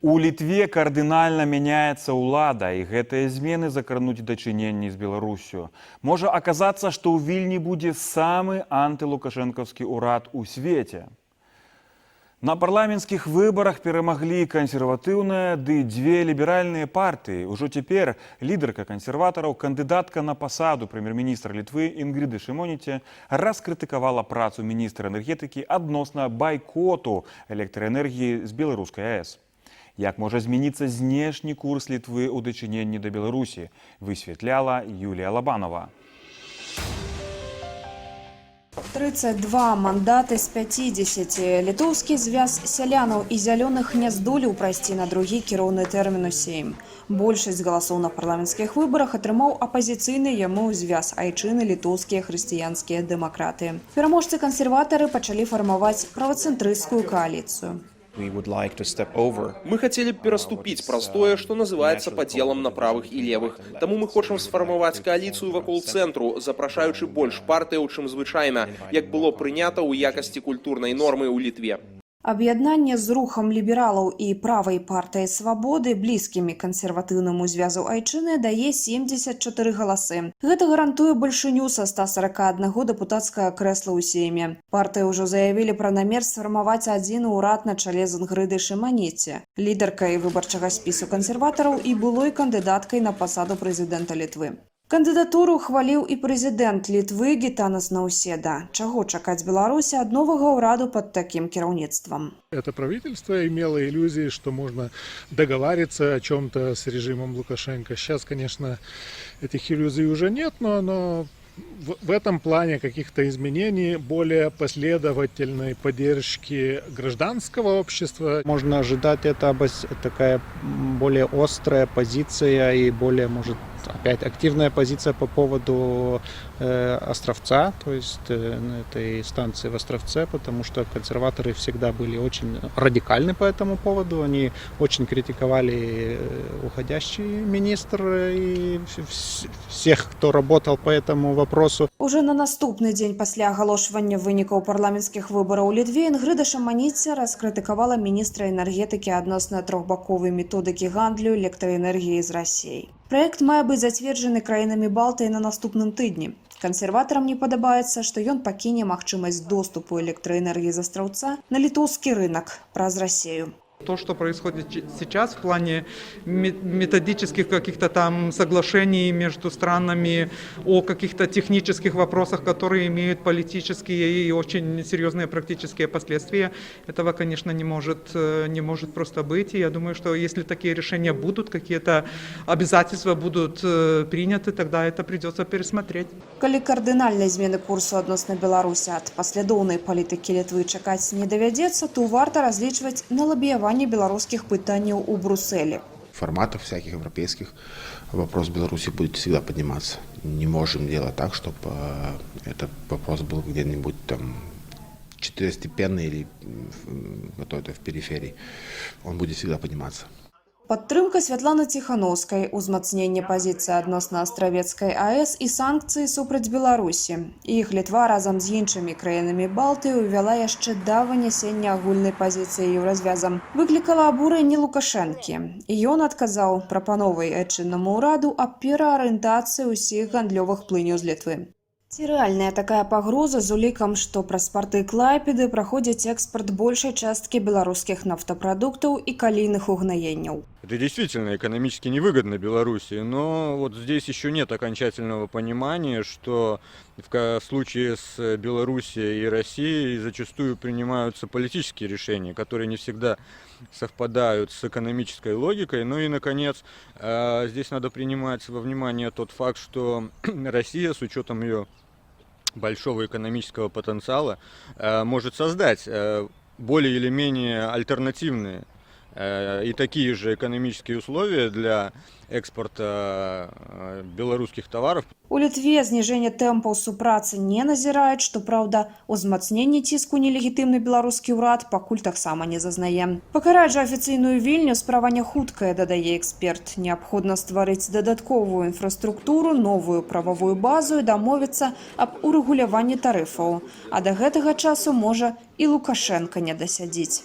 У Літве кардынальна мяняецца ўлада, і гэтыя змены закрануць дачыненні з Беларусю. Можа аказацца, што ў Вільні будзе самы антылукашэнкаўскі ўрад у свеце. На парламенцкіх выбарах перамаглі кансерватыўныя ды дзве ліберальныя партыі. Ужо цяпер лідарка кансерватараў, кандыдатка на пасаду прэм'ер-міністра Літвы Інгрыды Шымоніце раскрытыкавала працу міністра энергетыкі адносна байкоту электраэнергіі з беларускай АЭС. Як можа змяніцца знешні курс Літвы ў дачыненні да Беларусі, высвятляла Юлія Лабанова. 32 мандаты з 50. Літоўскі звяз сялянаў і зялёных не здолеў прайсці на другі кіроўны тэрмін у Сейм. Большасць галасоў на парламенцкіх выбарах атрымаў апазіцыйны яму звяз айчыны літоўскія хрысціянскія дэмакраты. Пераможцы кансерватары пачалі фармаваць правацэнтрысцкую коаліцыю. Мы хотели бы пераступить простое, что называется поделом на правых и левых. Тому мы хочам сфармаваць коалицию вакол цэнтру, запрашаючы больш партыяў, чым звычайна, як было прынята ў якасці культурнай нормы ў Літве. Аб'яднанне з рухам лібералаў і правай партыяй свабоды, блізкімі кансерватыўнаму звязу айчыны, дае 74 галасы. Гэта гарантуе большыню са 141 дэпутацкага крэсла ў Сейме. Партыі ўжо заявілі пра намер сфармаваць адзіны ўрад на чале з Інгрыдай Шыманіце, лідаркай выбарчага спісу кансерватараў і былой кандыдаткай на пасаду прэзідэнта Літвы. Кандыдатуру хваліў і прэзідэнт Літвы Гітанас Наўседа. Чаго чакаць Беларусі ад новага ўраду пад такім кіраўніцтвам? Это правительство имело иллюзии, что можно договариваться о чем-то с режимом Лукашенко. Сейчас, конечно, этих иллюзий уже нет, но в этом плане каких-то изменений, более последовательной поддержки гражданского общества. Можно ожидать такая более острая позиция и более, может, опять активная позиция по поводу Островца, то есть этой станции в Островце, потому что консерваторы всегда были очень радикальны по этому поводу. Они очень критиковали уходящий министр и всех, кто работал по этому вопросу. Уже на наступны дзень пасля агалошвання вынікаў парламенцкіх выбараў у Літве Інгрыда Шыманіце раскрытыкавала міністра энергетыкі адносна трохбаковай методыкі гандлю электраэнергіяй з Расіяй. Праект мае быць зацверджаны краінамі Балтыі на наступным тыдні. Кансерватарам не падабаецца, што ён пакіне магчымасць доступу электраэнергіі з Астраўца на літоўскі рынок праз Расію. То, что происходит сейчас в плане методических каких-то там соглашений между странами о каких-то технических вопросах, которые имеют политические и очень серьезные практические последствия, этого, конечно, не может просто быть. И я думаю, что если такие решения будут, какие-то обязательства будут приняты, тогда это придется пересмотреть. Калі кардынальнай змены курсу адносна Беларусі ад паслядоўнай палітыкі Літвы чакаць не давядзецца, то варта разлічваць на лабіяванне белорусских пытаний у Брюсселе. В форматах всяких европейских вопрос Беларуси будет всегда подниматься. Не можем делать так, чтобы этот вопрос был где-нибудь там четырехстепенный или где-то в периферии. Он будет всегда подниматься. Падтрымка Святланы Ціхановскай, узмацненне пазіцыі адносна Астравецкай АЭС і санкцыі супраць Беларусі. Іх Літва разам з іншымі краінамі Балтыі увяла яшчэ да вынясення агульнай пазіцыі еўразвязам. Выклікала абурэнне Лукашэнкі. І ён адказаў прапановай айчыннаму ўраду аб пераарыентацыі ўсіх гандлёвых плыняў з Літвы. Ці рэальная такая пагроза з улікам, што праз порты Клайпеды праходзіць экспорт большай часткі беларускіх нафтапрадуктаў і калійных угнаенняў? Это действительно экономически невыгодно Беларуси, но вот здесь еще нет окончательного понимания, что в случае с Белоруссией и Россией зачастую принимаются политические решения, которые не всегда совпадают с экономической логикой. Ну и, наконец, здесь надо принимать во внимание тот факт, что Россия, с учетом ее большого экономического потенциала, может создать более или менее альтернативные и такие же экономические условия для экспорта белорусских товаров. У Літве зніжэнне тэмпаў супрацы не назіраюць, што, праўда, узмацненне ціску нелегітымны беларускі ўрад пакуль таксама не зазнае. Пакараць жа афіцыйную Вільню справа не хуткая, дадае эксперт. Неабходна стварыць дадатковую інфраструктуру, новую прававую базу і дамовіцца аб урэгуляванні тарыфаў. А да гэтага часу можа і Лукашенка не дасядзіць.